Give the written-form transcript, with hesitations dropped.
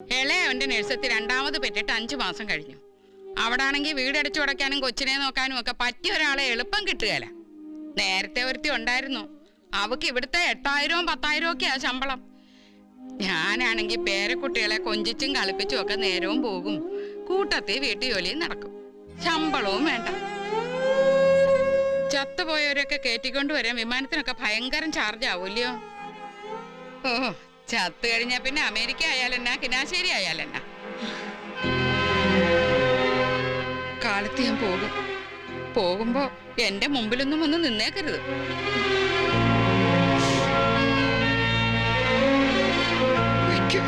ഇളയവന്റെ നഴ്സത്തിൽ രണ്ടാമത് പെറ്റിട്ട് 5 മാസം കഴിഞ്ഞു. അവിടെ ആണെങ്കിൽ വീടടിച്ചു കൊടുക്കാനും കൊച്ചിനെ നോക്കാനും ഒക്കെ പറ്റിയ ഒരാളെ എളുപ്പം കിട്ടുകയില്ല. നേരത്തെ ഒരുത്തി ഉണ്ടായിരുന്നു, അവക്ക് ഇവിടുത്തെ 8000 10,000 ഒക്കെയാ ശമ്പളം. ഞാനാണെങ്കിൽ പേരക്കുട്ടികളെ കൊഞ്ചിച്ചും കളിപ്പിച്ചും ഒക്കെ നേരവും പോകും, കൂട്ടത്തിൽ വീട്ടു ജോലിയും നടക്കും, ശമ്പളവും വേണ്ട. ചത്തുപോയവരൊക്കെ കയറ്റിക്കൊണ്ട് വരാൻ വിമാനത്തിനൊക്കെ ഭയങ്കരം ചാർജ് ആവൂല്ലയോ? ഓ, ചത്തു കഴിഞ്ഞാ പിന്നെ അമേരിക്ക ആയാലെന്നാ കിനാശ്ശേരി ആയാലെന്നാ. കാലത്ത് ഞാൻ പോകും. പോകുമ്പോ എന്റെ മുമ്പിലൊന്നും ഒന്ന് നിന്നേക്കരുത്. വയ്ക്കൂ.